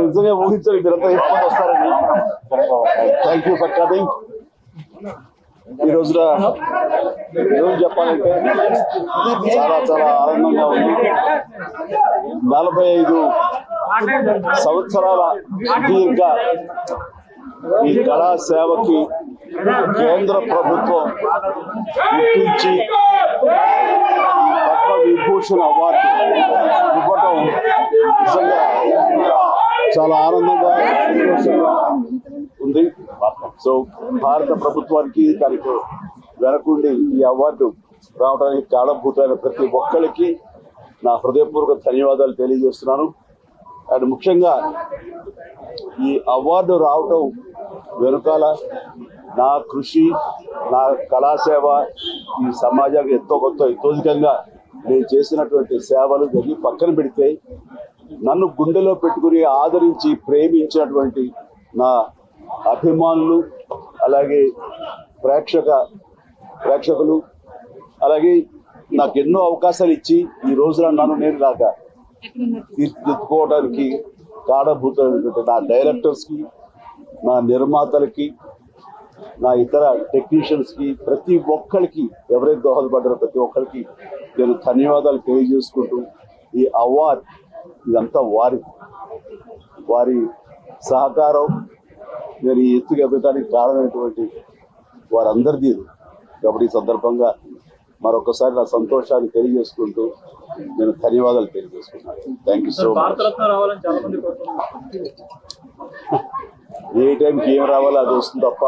నిజంగా ఊహించాలి మీరంతా ఎక్కువ వస్తారని. Thank you for coming. ఈ రోజున ఏం చెప్పాలంటే చాలా చాలా ఆనందంగా ఉంది. 45 సంవత్సరాల దీర్ఘ ఈ కళా సేవకి కేంద్ర ప్రభుత్వం గుర్తించి పద్మ విభూషణ్ అవార్డు ఇవ్వటం నిజంగా చాలా ఆనందంగా సంతోషంగా ఉంది. సో భారత ప్రభుత్వానికి దానికి వెనకుండి ఈ అవార్డు రావడానికి కారణభూతమైన ప్రతి ఒక్కరికి నా హృదయపూర్వక ధన్యవాదాలు తెలియజేస్తున్నాను. అండ్ ముఖ్యంగా ఈ అవార్డు రావటం వెనుకాల నా కృషి, నా కళాసేవ ఈ సమాజానికి ఎంతో కొంత ఇతోధికంగా నేను చేసినటువంటి సేవలు జరిగి పక్కన పెడితే నన్ను గుండెలో పెట్టుకుని ఆదరించి ప్రేమించినటువంటి నా అభిమానులు, అలాగే ప్రేక్షకులు, అలాగే నాకు ఎన్నో అవకాశాలు ఇచ్చి ఈ రోజున నన్ను నేను దాకా తీర్చిదిద్దుకోవడానికి కారణభూతమైనటువంటి నా డైరెక్టర్స్కి, నా నిర్మాతలకి, నా ఇతర టెక్నీషియన్స్కి, ప్రతి ఒక్కరికి ఎవరైతే దోహదపడ్డారో ప్రతి ఒక్కరికి నేను ధన్యవాదాలు తెలియజేసుకుంటూ ఈ అవార్డు ఇదంతా వారి సహకారం నేను ఈ ఎత్తుకు ఎదగడానికి కారణమైనటువంటి వారందరిది. కాబట్టి ఈ సందర్భంగా మరొకసారి నా సంతోషాన్ని తెలియజేసుకుంటూ నేను ధన్యవాదాలు తెలియజేసుకున్నాను. Thank you so much. ఏ టైంకి ఏం రావాలో అది వస్తుంది తప్ప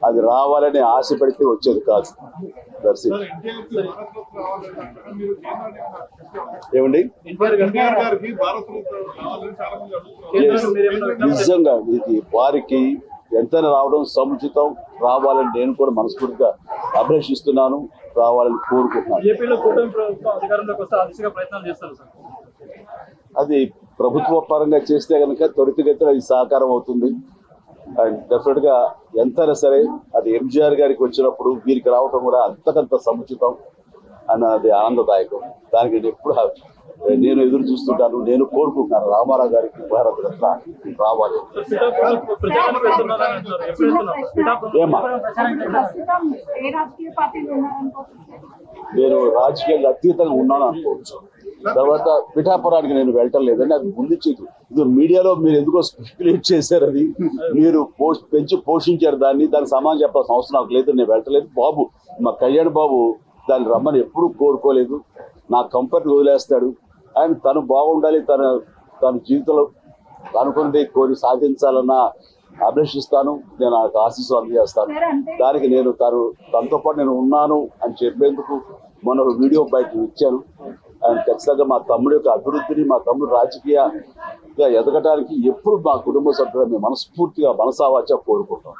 అది రావాలని ఆశ పెడితే వచ్చేది కాదు. ఏమండి నిజంగా ఇది వారికి ఎంతైనా రావడం సముచితం, రావాలని నేను కూడా మనస్ఫూర్తిగా అభిలషిస్తున్నాను, రావాలని కోరుకుంటున్నాను. అది ప్రభుత్వ పరంగా చేస్తే కనుక త్వరితగతిన అది సహకారం అవుతుంది. అండ్ డెఫినెట్ గా ఎంతైనా సరే అది ఎంజీఆర్ గారికి వచ్చినప్పుడు వీరికి రావటం కూడా అంతకంత సముచితం అన్నది ఆనందదాయకం. దానికి నేను ఎదురు చూస్తుంటాను, నేను కోరుకుంటున్నాను రామారావు గారికి భారత రత్న రావాలి. ఏమా నేను రాజకీయాలకు అతీతంగా ఉన్నాను అనుకోవచ్చు. తర్వాత పిఠాపురానికి నేను వెళ్ళటం లేదండి, అది ముందు చేతు. ఇది మీడియాలో మీరు ఎందుకో స్పెక్యులేట్ చేశారు, అది మీరు పెంచి పోషించారు దాన్ని, దానికి సమాధానం చెప్పాల్సిన అవసరం నాకు లేదు. నేను వెళ్ళటలేదు. బాబు మా కళ్యాణ్ బాబు దాన్ని రమ్మని ఎప్పుడూ కోరుకోలేదు. నా కంఫర్ట్ వదిలేస్తాడు. అండ్ తను బాగుండాలి, తన జీవితంలో అనుకున్నది కోరి సాధించాలన్న అభిలషిస్తాను. నేను నాకు ఆశీస్సులు అందజేస్తాను. దానికి నేను తనతో పాటు నేను ఉన్నాను అని చెప్పేందుకు మొన్న వీడియో బయట ఇచ్చాను. అండ్ ఖచ్చితంగా మా తమ్ముడి యొక్క అభివృద్ధిని, మా తమ్ముడు రాజకీయంగా ఎదగడానికి ఎప్పుడు మా కుటుంబ సభ్యులు మేము మనస్ఫూర్తిగా మనసావాచ కోరుకుంటాం.